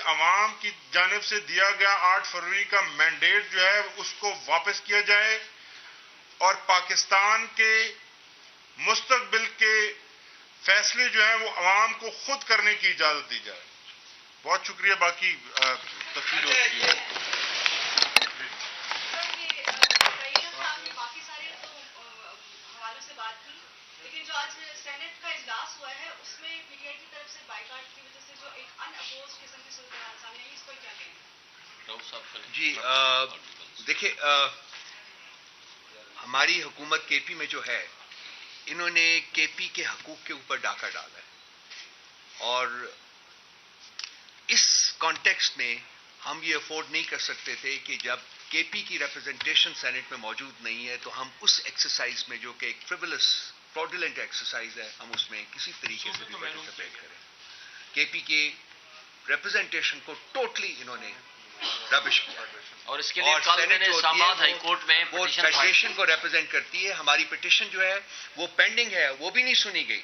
عوام کی جانب سے دیا گیا 8 فروری کا مینڈیٹ جو ہے اس کو واپس کیا جائے اور پاکستان کے مستقبل کے فیصلے جو ہیں وہ عوام کو خود کرنے کی اجازت دی جائے. بہت شکریہ. باقی تفصیل ہوتی ہے. لیکن جو آج سینٹ کا اجلاس ہوا ہے اس میں پی ٹی آئی کی طرف سے بائیکاٹ کی وجہ سے جو ایک ان اپوزڈ قسم کی صورتحال سامنے آئی، اس کو کیا کہیں؟ جی دیکھیے، ہماری حکومت کے پی میں جو ہے انہوں نے کے پی کے حقوق کے اوپر ڈاکہ ڈالا ہے، اور اس کانٹیکسٹ میں ہم یہ افورڈ نہیں کر سکتے تھے کہ جب کے پی کی ریپرزنٹیشن سینٹ میں موجود نہیں ہے تو ہم اس ایکسرسائز میں جو کہ ایک فراڈولنٹ ایکسرسائز ہے ہم اس میں کسی طریقے سے بھی پارٹیسپیٹ کریں. کے پی کے ریپرزنٹیشن کو ٹوٹلی انہوں نے ربش کیا، اور اس کے لیے کل میں نے اسلام آباد ہائی کورٹ میں وہ فیڈریشن کو ریپرزینٹ کرتی ہے. ہماری پٹیشن جو ہے وہ پینڈنگ ہے، وہ بھی نہیں سنی گئی.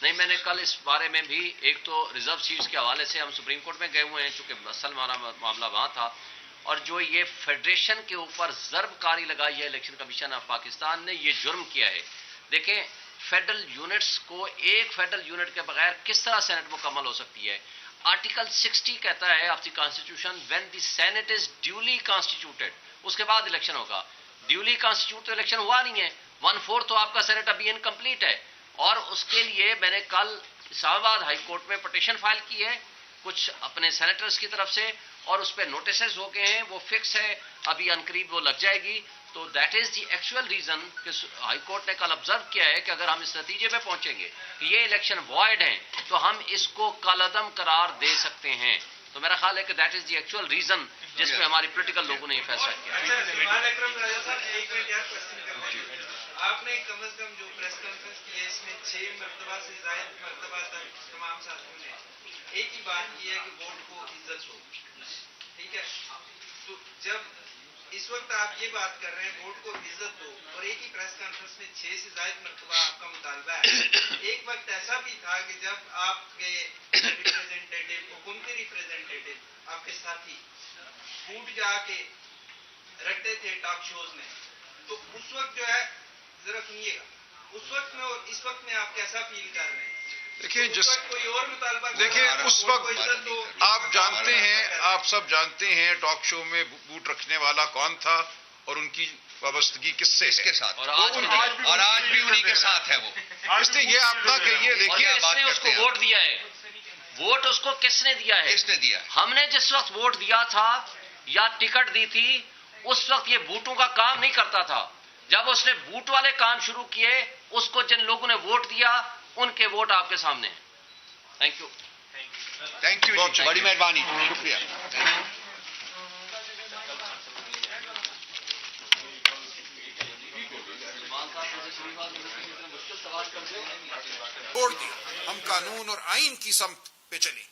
نہیں، میں نے کل اس بارے میں بھی ایک تو ریزرو سیٹس کے حوالے سے ہم سپریم کورٹ میں گئے ہوئے ہیں چونکہ اصل ہمارا معاملہ وہاں تھا، اور جو یہ فیڈریشن کے اوپر ضرب کاری لگائی ہے الیکشن کمیشن آف پاکستان نے، یہ جرم کیا ہے. دیکھیں فیڈرل یونٹس کو ایک فیڈرل یونٹ کے بغیر کس طرح سینٹ مکمل ہو سکتی ہے. آرٹیکل 60 کہتا ہے of the constitution when the senate is duly constituted, اس کے بعد الیکشن ہوگا. ڈیولی کانسٹیٹیوٹ تو الیکشن ہوا نہیں ہے، 1/4 تو آپ کا سینٹ ابھی انکمپلیٹ ہے، اور اس کے لیے میں نے کل اسلام آباد ہائی کورٹ میں پٹیشن فائل کی ہے کچھ اپنے سینیٹرز کی طرف سے، اور اس پہ نوٹسز ہو گئے ہیں، وہ فکس ہے، ابھی عنقریب وہ لگ جائے گی. تو that is the actual reason کہ ہائی کورٹ نے کل آبزرو کیا ہے کہ اگر ہم اس نتیجے پہ پہنچیں گے کہ یہ الیکشن وائڈ ہیں تو ہم اس کو کالعدم قرار دے سکتے ہیں. تو میرا خیال ہے کہ that is the actual reason جس پہ ہماری پولیٹیکل لوگوں نے یہ فیصلہ کیا. آپ نے کم از کم جو پریس کانفرنس کی ہے اس میں 6 مرتبہ سے زائد مرتبہ تک تمام ساتھیوں نے ایک ہی بات کی ہے کہ ووٹ کو عزت ہو. ٹھیک ہے، تو جب اس وقت آپ یہ بات کر رہے ہیں ووٹ کو عزت دو، اور ایک ہی پریس کانفرنس میں 6 سے زائد مرتبہ آپ کا مطالبہ ہے. ایک وقت ایسا بھی تھا کہ جب آپ کے ریپرزینٹیٹیو حکومتی ریپرزینٹیٹیو آپ کے ساتھی فوٹ جا کے رکھتے تھے ٹاک شوز میں، تو اس وقت جو ہے ذرا سنیے گا، اس وقت میں اور اس وقت میں آپ کیسا فیل کر رہے ہیں؟ دیکھیں کوئی اور مطالبہ دیکھیں اس وقت آپ جانتے ہیں، آپ سب جانتے ہیں ٹاک شو میں بوٹ رکھنے والا کون تھا اور ان کی وابستگی کس سے اس کے ساتھ، اور آج بھی انہی کے ساتھ ہے. وہ اس نے یہ آپ نہ کہیے. دیکھیے کس نے اس کو ووٹ دیا ہے، ووٹ اس کو کس نے دیا ہے؟ کس نے دیا؟ ہم نے جس وقت ووٹ دیا تھا یا ٹکٹ دی تھی اس وقت یہ بوٹوں کا کام نہیں کرتا تھا. جب اس نے بوٹ والے کام شروع کیے اس کو جن لوگوں نے ووٹ دیا ان کے ووٹ آپ کے سامنے ہیں. Thank you. تھینک یو، بڑی مہربانی، شکریہ. چھوڑ دیا، ہم قانون اور آئین کی سمت پہ چلے.